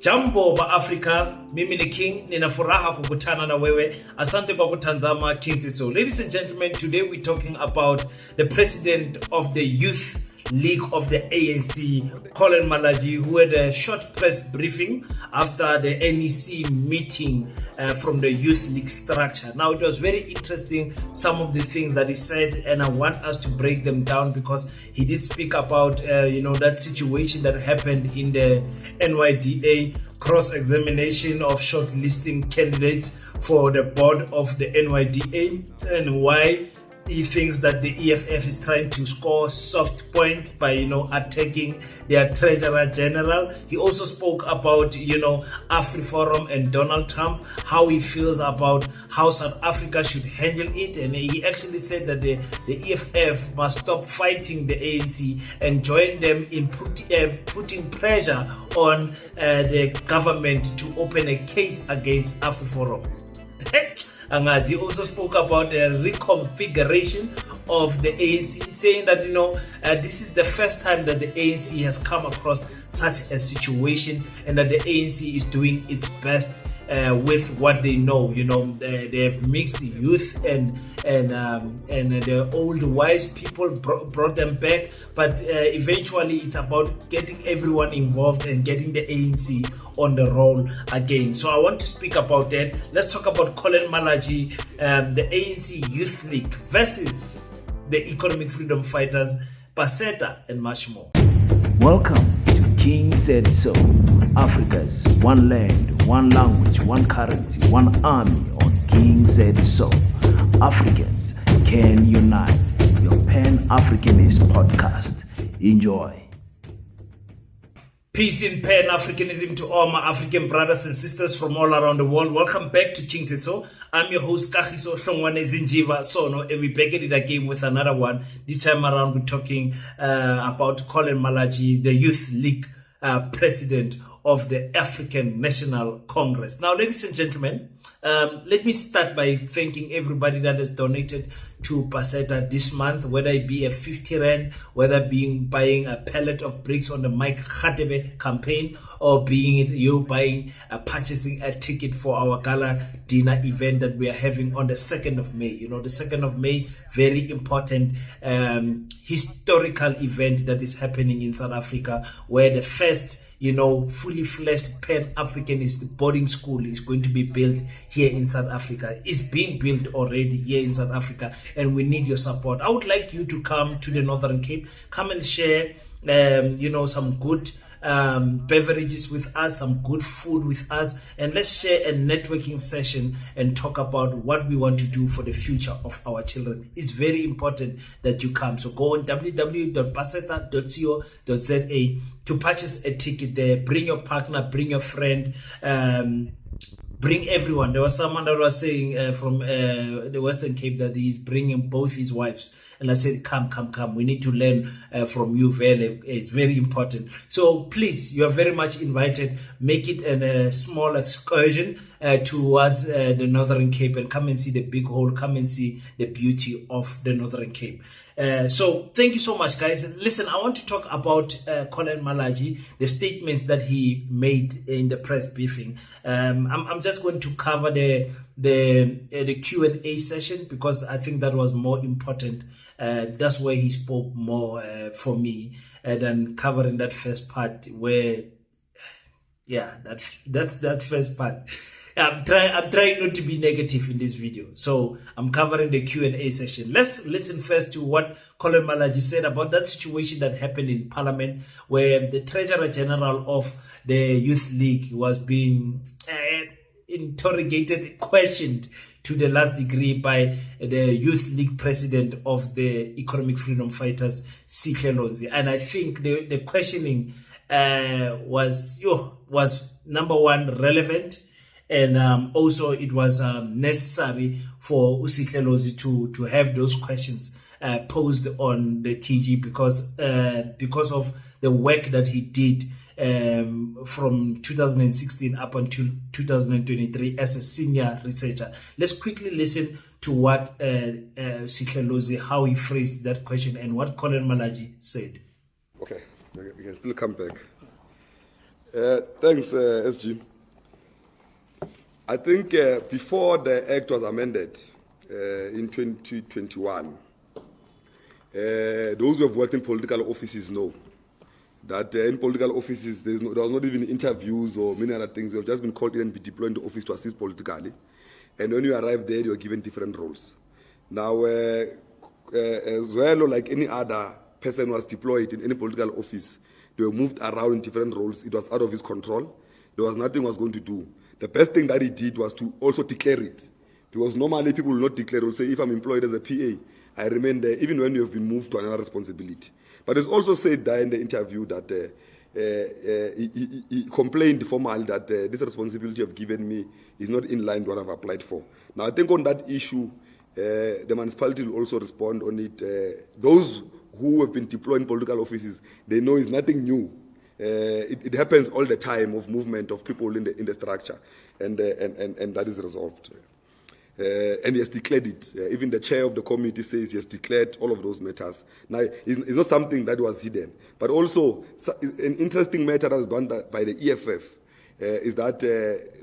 Jambo ba Africa, mimi ni King, nina furaha kukutana na wewe. Asante kwa kutazama King's So. Ladies and gentlemen, today we're talking about the president of the Youth League of the ANC, Collen Malatjie, who had a short press briefing after the NEC meeting from the Youth League structure. Now, it was very interesting, some of the things that he said, and I want us to break them down because he did speak about, that situation that happened in the NYDA, cross-examination of shortlisting candidates for the board of the NYDA, and why he thinks that the EFF is trying to score soft points by, attacking their treasurer general. He also spoke about, AfriForum and Donald Trump, how he feels about how South Africa should handle it. And he actually said that the EFF must stop fighting the ANC and join them in putting pressure on the government to open a case against AfriForum. Angazi, he also spoke about the reconfiguration of the ANC, saying that this is the first time that the ANC has come across such a situation, and that the ANC is doing its best with what they know. They have mixed youth and the old wise people, brought them back, but eventually it's about getting everyone involved and getting the ANC on the roll again. So I want to speak about that. Let's talk about Collen Malatjie, the ANC Youth League versus the Economic Freedom Fighters, Paseta, and much more. Welcome to King Said So, Africa's one land, one language, one currency, one army on King Said So. Africans can unite. Your Pan-Africanist podcast. Enjoy. Peace in Pan-Africanism to all my African brothers and sisters from all around the world. Welcome back to King Said So. I'm your host, Kagiso Hlongwane Zinjiva Sono, and we're back at it again with another one. This time around, we're talking about Collen Malatjie, the Youth League president of the African National Congress. Now, ladies and gentlemen, let me start by thanking everybody that has donated to Paseta this month, whether it be a 50 rand, whether being buying a pallet of bricks on the Mike Khatebe campaign, or being it you purchasing a ticket for our gala dinner event that we are having on the 2nd of May. The 2nd of May, very important historical event that is happening in South Africa, where the first fully fledged Pan-Africanist boarding school is going to be built here in South Africa. It's being built already here in South Africa, and we need your support. I would like you to come to the Northern Cape, come and share, some good beverages with us, some good food with us, and let's share a networking session and talk about what we want to do for the future of our children. It's very important that you come. So go on www.paseta.co.za to purchase a ticket there. Bring your partner, bring your friend, bring everyone. There was someone that was saying from the Western Cape that he's bringing both his wives. And I said, come. We need to learn from you. It's very important. So please, you are very much invited. Make it a small excursion towards the Northern Cape and come and see the big hole. Come and see the beauty of the Northern Cape. So thank you so much, guys. Listen, I want to talk about Collen Malatjie, the statements that he made in the press briefing. I'm just going to cover the Q&A session because I think that was more important. That's where he spoke more for me than covering that first part where, that's that first part. I'm trying not to be negative in this video. So I'm covering the Q&A session. Let's listen first to what Collen Malatjie said about that situation that happened in Parliament, where the Treasurer General of the Youth League was being interrogated, questioned to the last degree by the Youth League president of the Economic Freedom Fighters, Sihle. And I think the questioning was number one, relevant, and also it was necessary for Sihle to have those questions posed on the TG because of the work that he did from 2016 up until 2023 as a senior researcher. Let's quickly listen to what Sihle, how he phrased that question and what Collen Malatjie said. Okay, we can still come back. Thanks, SG. I think before the Act was amended in 2021, those who have worked in political offices know that in political offices there was not even interviews or many other things. We have just been called in and be deployed in the office to assist politically. And when you arrive there, you are given different roles. Now, as well, or like any other person was deployed in any political office, they were moved around in different roles. It was out of his control. There was nothing he was going to do. The best thing that he did was to also declare it. Because normally people will not declare. They will say, if I'm employed as a PA, I remain there, even when you have been moved to another responsibility. But it's also said there in the interview that he complained formally that this responsibility you have given me is not in line with what I've applied for. Now, I think on that issue, the municipality will also respond on it. Those who have been deployed in political offices, they know it's nothing new. It happens all the time of movement of people in the structure, and that is resolved. And he has declared it. Even the chair of the committee says he has declared all of those matters. Now, it's not something that was hidden. But also, an interesting matter that was done by the EFF is that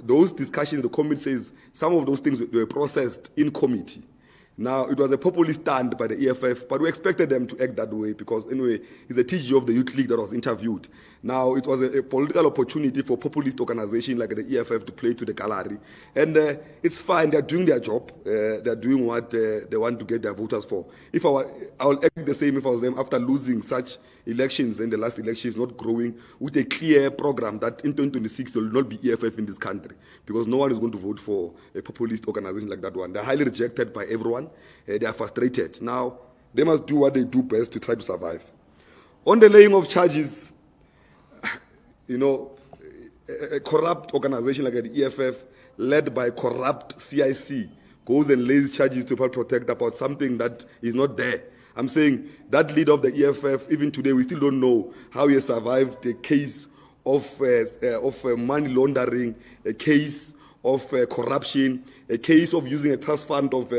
those discussions, the committee says some of those things were processed in committee. Now, it was a populist stand by the EFF, but we expected them to act that way because, anyway, it's a TG of the Youth League that was interviewed. Now, it was a political opportunity for populist organizations like the EFF to play to the gallery. And it's fine, they're doing their job. They're doing what they want to get their voters for. I will act the same if I was them after losing such elections, and the last elections not growing, with a clear program that in 2026 there will not be EFF in this country because no one is going to vote for a populist organization like that one. They're highly rejected by everyone. They are frustrated. Now, they must do what they do best to try to survive. On the laying of charges, a corrupt organization like the EFF, led by corrupt CIC, goes and lays charges to Public Protect about something that is not there. I'm saying that leader of the EFF, even today, we still don't know how he survived a case of money laundering, a case of corruption, a case of using a trust fund of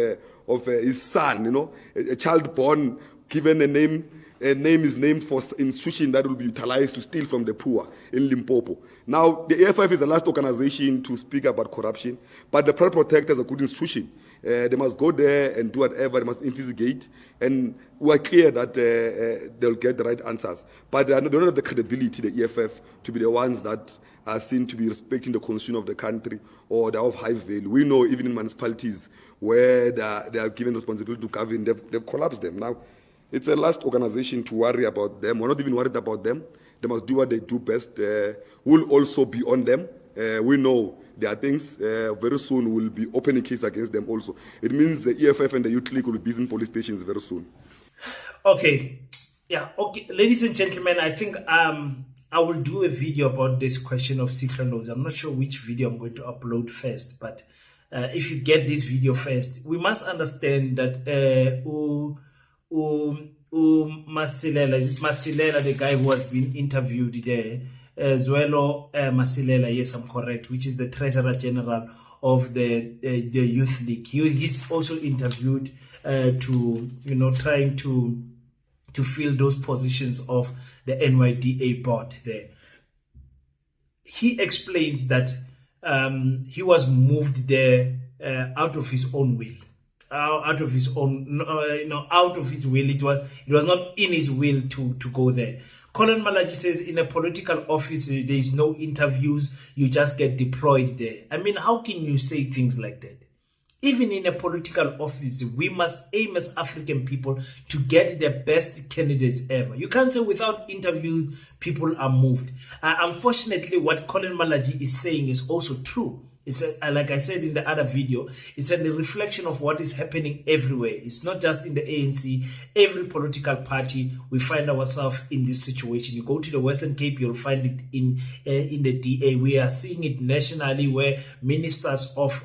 his son, a child born, given a name is named for institution that will be utilized to steal from the poor in Limpopo. Now, the EFF is the last organization to speak about corruption, but the Public Protect is a good institution. They must go there and do whatever, they must investigate, and we are clear that they'll get the right answers. But they don't have the credibility, the EFF, to be the ones that are seen to be respecting the constitution of the country or they are of high value. We know even in municipalities where they are given responsibility to govern, they've collapsed them. Now, it's a last organization to worry about them. We're not even worried about them. They must do what they do best. We'll also be on them. We know there are things very soon we'll be opening case against them also. It means the EFF and the Youth League will be busy in police stations very soon. Okay. Yeah. Okay. Ladies and gentlemen, I think I will do a video about this question of secret laws. I'm not sure which video I'm going to upload first, but if you get this video first, we must understand that Masilela, the guy who has been interviewed there, Zwelo Masilela, yes, I'm correct, which is the Treasurer General of the Youth League. He's also interviewed trying to fill those positions of the NYDA board there. He explains that he was moved there out of his own will. Out of his own, out of his will. It was not in his will to go there. Collen Malatjie says in a political office, there is no interviews, you just get deployed there. I mean, how can you say things like that? Even in a political office, we must aim as African people to get the best candidates ever. You can't say without interviews, people are moved. Unfortunately, what Collen Malatjie is saying is also true. It's like I said in the other video, it's a reflection of what is happening everywhere. It's not just in the ANC. Every political party, we find ourselves in this situation. You go to the Western Cape, you'll find it in the DA. We are seeing it nationally where ministers of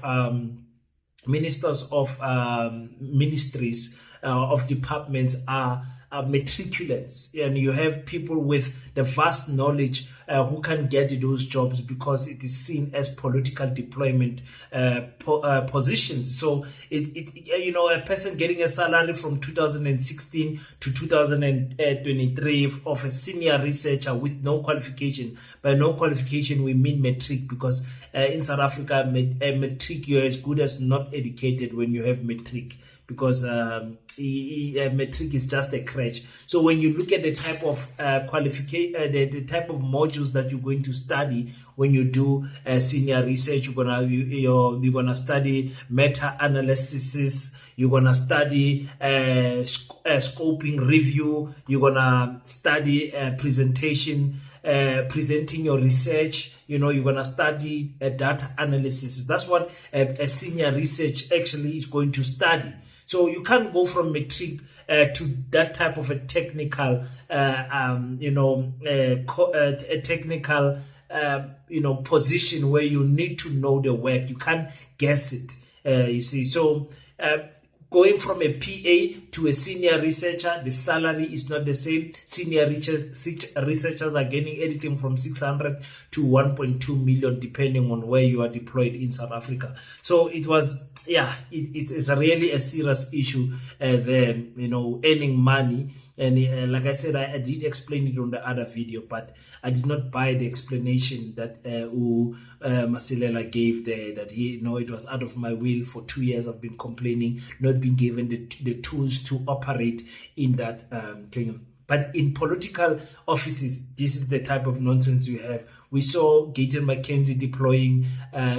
ministries of departments are matriculants, and you have people with the vast knowledge who can get those jobs because it is seen as political deployment positions. So a person getting a salary from 2016 to 2023 of a senior researcher with no qualification. By no qualification we mean matric, because in South Africa a matric, you're as good as not educated when you have matric, because matric is just a crash. So when you look at the type of qualification, the type of modules that you're going to study when you do senior research, you're gonna study meta-analysis, you're gonna study scoping review, you're gonna study presentation, presenting your research, you're gonna study data analysis. That's what a senior research actually is going to study. So you can't go from matric to that type of a technical, technical, position where you need to know the work. You can't guess it. You see, so going from a PA to a senior researcher, the salary is not the same. Senior researchers are getting anything from 600 to 1.2 million, depending on where you are deployed in South Africa. So it was, it's really a serious issue there, earning money. And like I said, I did explain it on the other video, but I did not buy the explanation that Masilela gave there, that it was out of my will. For 2 years I've been complaining, not being given the tools to operate in that kingdom. But in political offices, this is the type of nonsense you have. We saw Gayton McKenzie deploying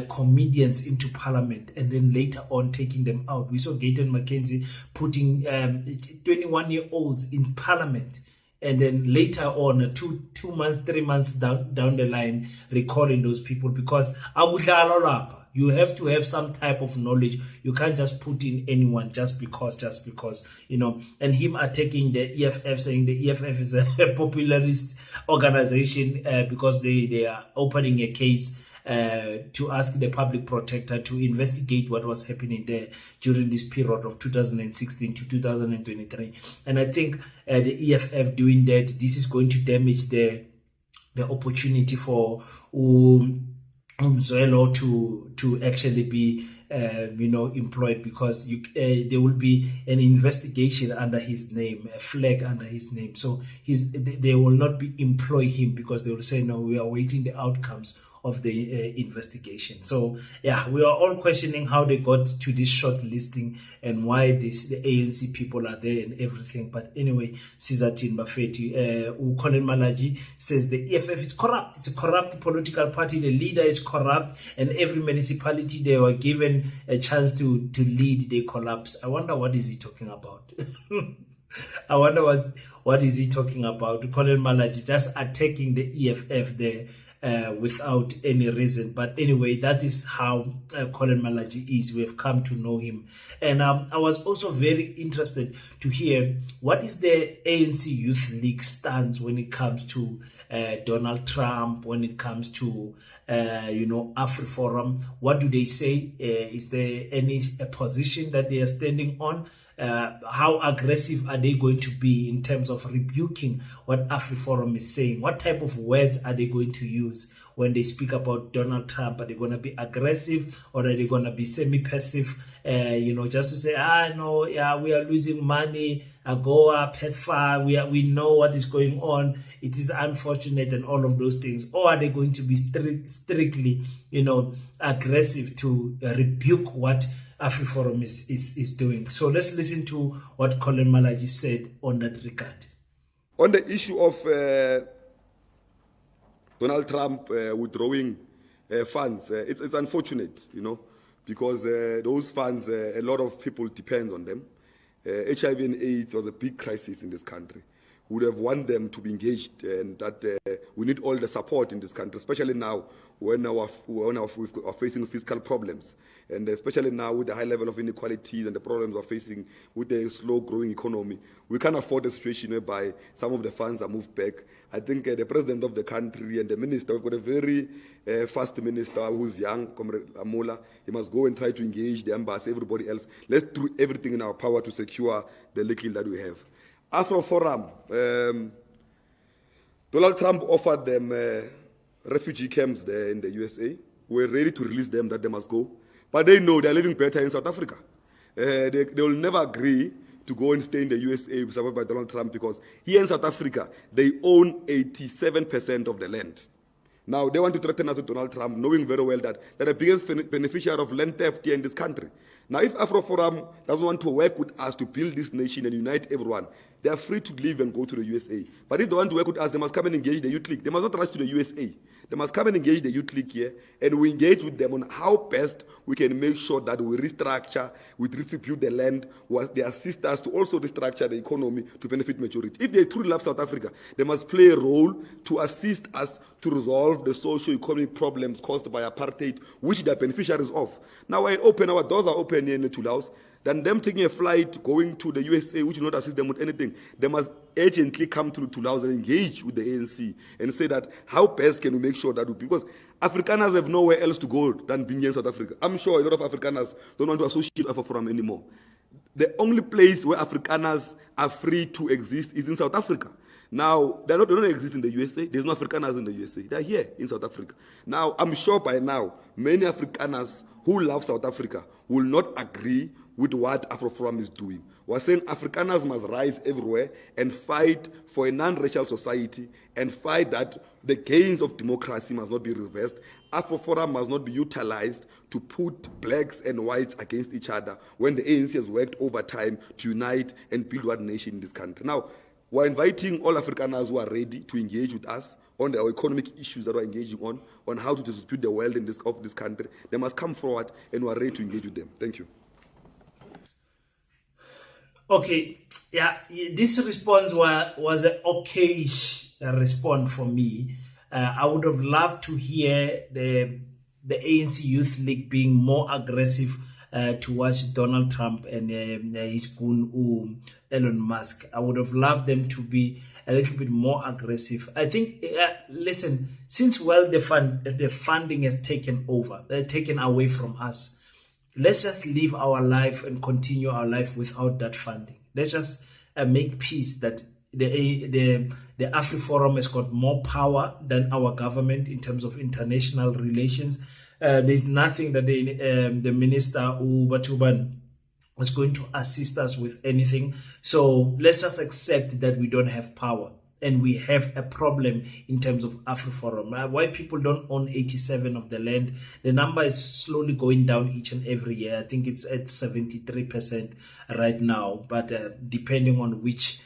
comedians into parliament and then later on taking them out. We saw Gayton McKenzie putting 21-year-olds in parliament, and then later on, 2 months, 3 months down the line, recalling those people, because you have to have some type of knowledge. You can't just put in anyone just because, and him attacking the EFF, saying the EFF is a popularist organization because they are opening a case to ask the public protector to investigate what was happening there during this period of 2016 to 2023. And I think the EFF doing that, this is going to damage the opportunity for Umzwelo to actually be employed, because there will be an investigation under his name, a flag under his name. So they will not employ him, because they will say, no, we are waiting the outcomes of the investigation. So we are all questioning how they got to this short listing and why the ANC people are there and everything. But anyway, Sizatin Bafeti, Collen Malatjie says the EFF is corrupt. It's a corrupt political party. The leader is corrupt, and every municipality they were given a chance to lead, they collapse. I wonder what is he talking about. I wonder what is he talking about. Collen Malatjie just attacking the EFF there without any reason. But anyway, that is how Collen Malatjie is. We have come to know him. And I was also very interested to hear what is the ANC Youth League stance when it comes to Donald Trump, when it comes to AfriForum. What do they say? Is there any position that they are standing on? How aggressive are they going to be in terms of rebuking what AfriForum is saying? What type of words are they going to use when they speak about Donald Trump? Are they going to be aggressive, or are they going to be semi-passive? Just to say, no, we are losing money, AGOA, PEFA, we know what is going on, it is unfortunate, and all of those things. Or are they going to be strictly, aggressive to rebuke what AfriForum is doing? So let's listen to what Collen Malatjie said on that regard. On the issue of Donald Trump withdrawing funds, it's unfortunate, because those funds, a lot of people depend on them. HIV and AIDS was a big crisis in this country. We would have wanted them to be engaged, and that we need all the support in this country, especially now when we are facing fiscal problems, and especially now with the high level of inequalities and the problems we're facing with the slow-growing economy. We can't afford a situation whereby some of the funds are moved back. I think the president of the country and the minister, we've got a very fast minister who's young, Comrade Amola. He must go and try to engage the embassy, everybody else. Let's do everything in our power to secure the little that we have. Afro Forum, Donald Trump offered them refugee camps there in the USA. We're ready to release them, that they must go. But they know they're living better in South Africa. They will never agree to go and stay in the USA supported by Donald Trump, because here in South Africa, they own 87% of the land. Now, they want to threaten us with Donald Trump, knowing very well that they're the biggest beneficiary of land theft here in this country. Now, if Afro Forum doesn't want to work with us to build this nation and unite everyone, they are free to leave and go to the USA. But if they want to work with us, they must come and engage the youth league. They must not rush to the USA. They must come and engage the youth league here, and we engage with them on how best we can make sure that we restructure, we distribute the land, they assist us to also restructure the economy to benefit majority. If they truly love South Africa, they must play a role to assist us to resolve the socio-economic problems caused by apartheid, which they are beneficiaries of. Now, when our doors are open here in the Tulaus, than them taking a flight, going to the USA, which will not assist them with anything. They must urgently come to Tulaus and engage with the ANC and say that how best can we make sure that because Afrikaners have nowhere else to go than being here in South Africa. I'm sure a lot of Afrikaners don't want to associate with Afro Forum anymore. The only place where Afrikaners are free to exist is in South Africa. Now, they don't exist in the USA. There's no Afrikaners in the USA. They're here in South Africa. Now, I'm sure by now, many Afrikaners who love South Africa will not agree with what Afro Forum is doing. We're saying Afrikaners must rise everywhere and fight for a non-racial society and fight that the gains of democracy must not be reversed. Afro Forum must not be utilized to put blacks and whites against each other when the ANC has worked overtime to unite and build one nation in this country. Now, we're inviting all Afrikaners who are ready to engage with us on the economic issues that we're engaging on how to distribute the wealth of this country. They must come forward, and we're ready to engage with them. Thank you. Okay, yeah, this response was an okay-ish response from me. I would have loved to hear the ANC Youth League being more aggressive towards Donald Trump and his goon Elon Musk. I would have loved them to be a little bit more aggressive. I think, listen, since the funding has taken away from us, let's just live our life and continue our life without that funding. Let's just make peace that the Afri Forum has got more power than our government in terms of international relations. There's nothing that the minister Ubatuban was going to assist us with anything. So let's just accept that we don't have power and we have a problem in terms of Afri Forum. Why people don't own 87% of the land? The number is slowly going down each and every year. I think it's at 73% right now, but depending on which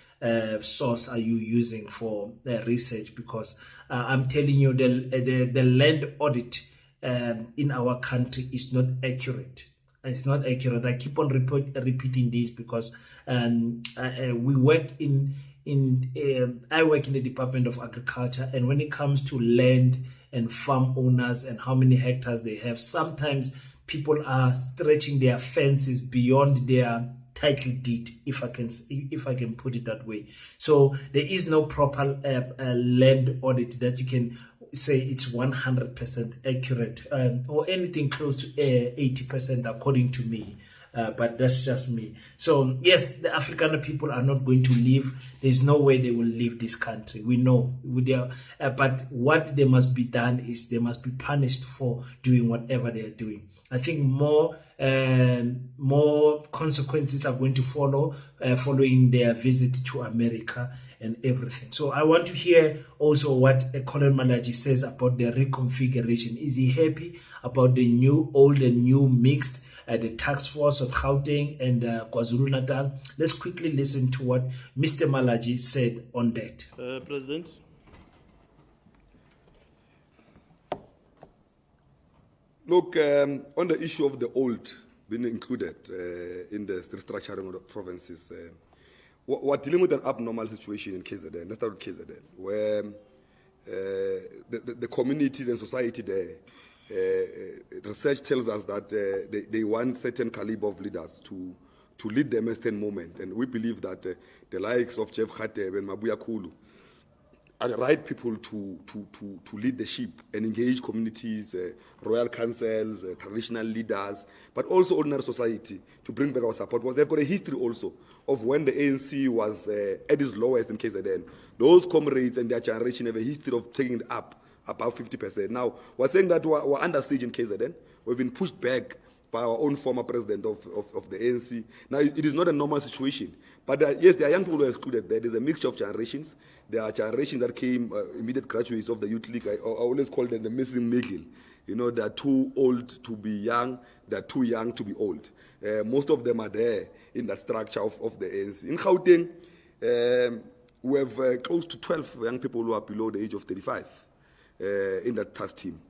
source are you using for research, because I'm telling you the land audit in our country is not accurate. It's not accurate. I keep on repeating this because we work I work in the Department of Agriculture, and when it comes to land and farm owners and how many hectares they have, sometimes people are stretching their fences beyond their title deed, if I can put it that way. So there is no proper land audit that you can say it's 100% accurate or anything close to 80% according to me. But that's just me. So yes, the African people are not going to leave. There's no way they will leave this country. We know. But what they must be done is they must be punished for doing whatever they are doing. I think more consequences are going to follow following their visit to America and everything. So I want to hear also what Collen Malatjie says about the reconfiguration. Is he happy about the old and new mixed, the task force of Gauteng and KwaZulu-Natal? Let's quickly listen to what Mr. Malatjie said on that. President. Look, on the issue of the old being included in the restructuring of the provinces, we're dealing with an abnormal situation in KZN. Let's start with KZN, where the communities and society there, research tells us that they want certain caliber of leaders to lead the Western movement. And we believe that the likes of Jeff Khateb and Mabuya Kulu right people to lead the ship and engage communities, royal councils, traditional leaders, but also ordinary society to bring back our support. Because they've got a history also of when the ANC was at its lowest in KZN. Those comrades and their generation have a history of taking it up about 50%. Now, we're saying that we're under siege in KZN. We've been pushed back by our own former president of the ANC. Now, it is not a normal situation. But yes, there are young people who are excluded there. There's a mixture of generations. There are generations that came, immediate graduates of the Youth League. I always call them the missing middle. You know, they're too old to be young. They're too young to be old. Most of them are there in that structure of the ANC. In Gauteng, we have close to 12 young people who are below the age of 35 in that task team.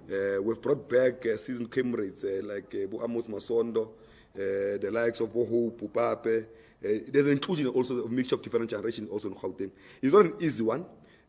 We've brought back seasoned comrades like Amos Masondo, the likes of Boho, Pupape. There's an inclusion also of a mixture of different generations also in Gauteng. It's not an easy one.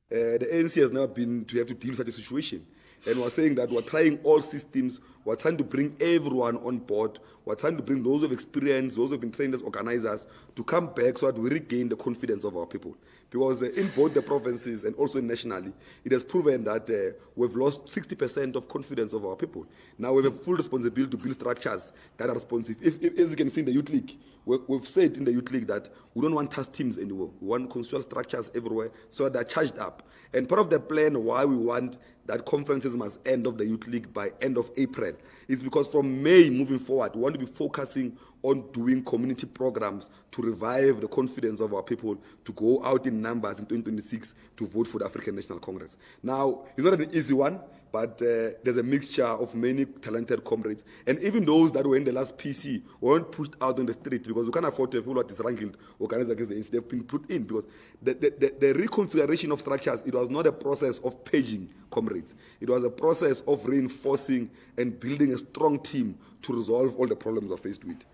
The ANC has never been to have to deal with such a situation. And we're saying that we're trying all systems, we're trying to bring everyone on board, we're trying to bring those of experience, those who have been trained as organizers to come back so that we regain the confidence of our people. Because in both the provinces and also nationally, it has proven that we've lost 60% of confidence of our people. Now we have a full responsibility to build structures that are responsive. As you can see in the Youth League, we've said in the Youth League that we don't want task teams anymore. We want constitutional structures everywhere so that they're charged up. And part of the plan why we want that conferences must end of the Youth League by end of April is because from May moving forward, we want to be focusing on doing community programs to revive the confidence of our people to go out in numbers in 2026 to vote for the African National Congress. Now, it's not an easy one, but there's a mixture of many talented comrades. And even those that were in the last PC weren't pushed out on the street because we can't afford to have people who are disrangled, organized against the ANC. They've been put in because the reconfiguration of structures, it was not a process of paging comrades. It was a process of reinforcing and building a strong team to resolve all the problems we're faced with.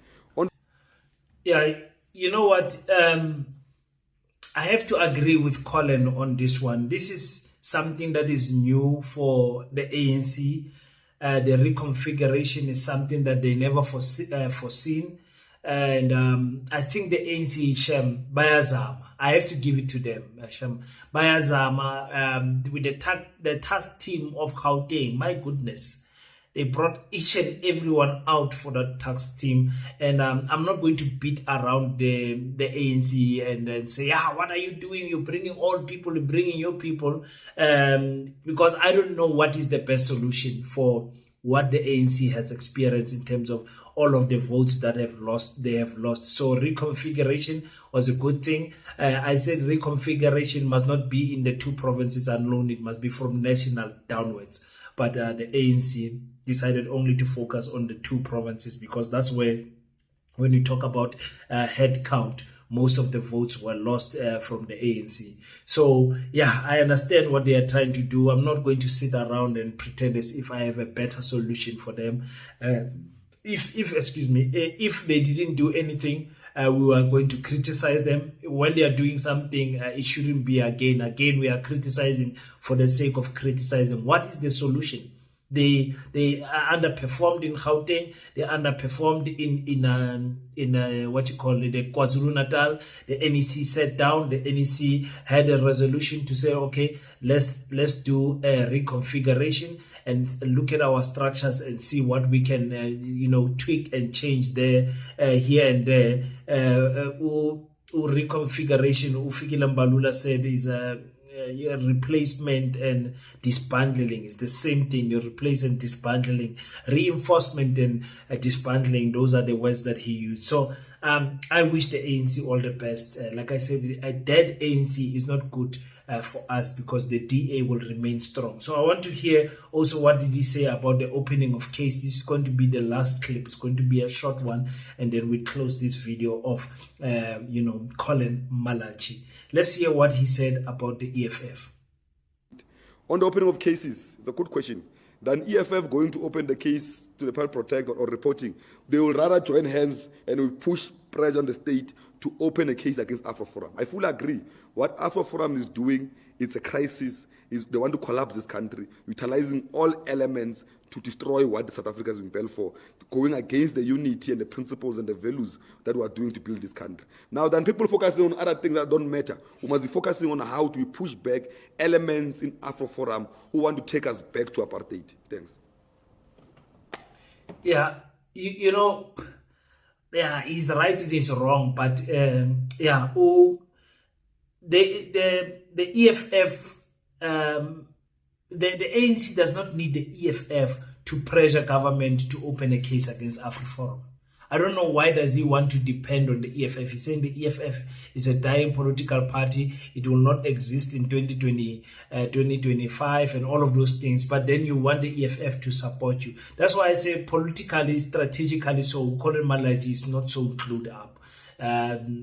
Yeah, you know what? I have to agree with Collen on this one. This is something that is new for the ANC. The reconfiguration is something that they never foreseen. And I think the ANC, Shem, Bayazama, I have to give it to them, Shem. Bayazama, with the task team of Gauteng, my goodness. They brought each and everyone out for the tax team. And I'm not going to beat around the ANC and say, what are you doing? You're bringing old people, you're bringing your people. Because I don't know what is the best solution for what the ANC has experienced in terms of all of the votes that they have lost. So reconfiguration was a good thing. I said reconfiguration must not be in the two provinces alone. It must be from national downwards. But the ANC decided only to focus on the two provinces because that's where, when you talk about head count, most of the votes were lost from the ANC. So, yeah, I understand what they are trying to do. I'm not going to sit around and pretend as if I have a better solution for them. If they didn't do anything, we were going to criticize them. When they are doing something, it shouldn't be again. Again, we are criticizing for the sake of criticizing. What is the solution? They underperformed in Gauteng. They underperformed in what you call it, the KwaZulu-Natal. The NEC sat down. The NEC had a resolution to say, okay, let's do a reconfiguration and look at our structures and see what we can tweak and change there, here and there. Reconfiguration, Ufikile Mbalula said, is replacement and disbandling. It's the same thing. You replace and disbandling, reinforcement and disbandling. Those are the words that he used. So I wish the ANC all the best. Like I said, a dead ANC is not good for us because the DA will remain strong. So I want to hear also what did he say about the opening of case. This is going to be the last clip. It's going to be a short one, and then we close this video off. Collen Malatjie. Let's hear what he said about the EFF. On the opening of cases, it's a good question. Than EFF going to open the case to the Public Protector or reporting, they will rather join hands and will push pressure on the state to open a case against AfroForum. I fully agree. What AfroForum is doing it's a crisis. They want to collapse this country, utilizing all elements to destroy what South Africa has been built for, going against the unity and the principles and the values that we are doing to build this country. Now, then people focusing on other things that don't matter. We must be focusing on how do we push back elements in AfroForum who want to take us back to apartheid. Thanks. Yeah, you know, yeah, he's right, it is wrong, but yeah, the EFF, the ANC does not need the EFF to pressure government to open a case against AfriForum. I don't know why does he want to depend on the EFF. He's saying the EFF is a dying political party. It will not exist in 2025 and all of those things. But then you want the EFF to support you. That's why I say politically, strategically, so Collen Malatjie is not so clued up.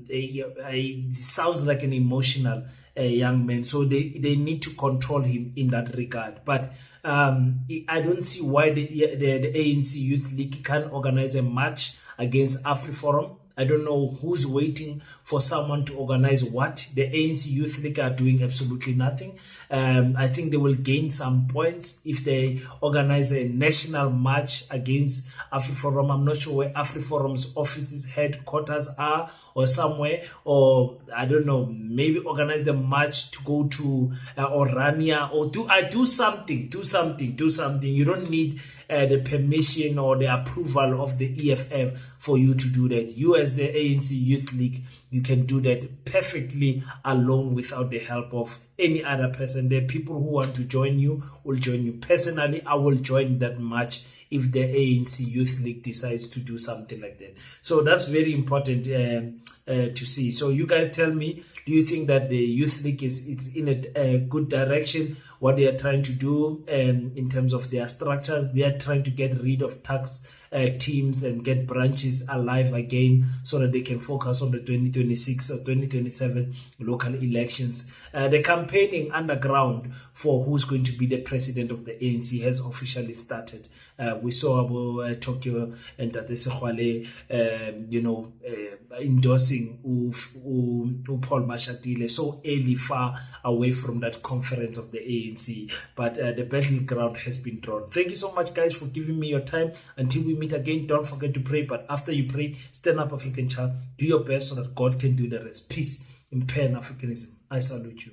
He sounds like an emotional young man, so they need to control him in that regard. But I don't see why the ANC Youth League can organize a march against AfriForum. I don't know who's waiting for someone to organize what. The ANC Youth League are doing absolutely nothing. I think they will gain some points if they organize a national march against AfriForum. I'm not sure where AfriForum's offices, headquarters are, or somewhere, or I don't know, maybe organize the march to go to Orania, or do something. You don't need the permission or the approval of the EFF for you to do that. You as the ANC Youth League, you can do that perfectly alone without the help of any other person. The people who want to join you will join you. Personally, I will join that march if the ANC Youth League decides to do something like that. So that's very important to see. So you guys tell me, do you think that the Youth League is in a good direction? What they are trying to do in terms of their structures, they are trying to get rid of tax teams and get branches alive again so that they can focus on the 2026 or 2027 local elections. The campaigning underground for who's going to be the president of the ANC has officially started. We saw Tokyo and Tate Sekhwale, endorsing Paul Mashatile so early, far away from that conference of the ANC. But the battleground has been drawn. Thank you so much, guys, for giving me your time. Until we meet again, don't forget to pray. But after you pray, stand up, African child. Do your best so that God can do the rest. Peace in Pan-Africanism. I salute you.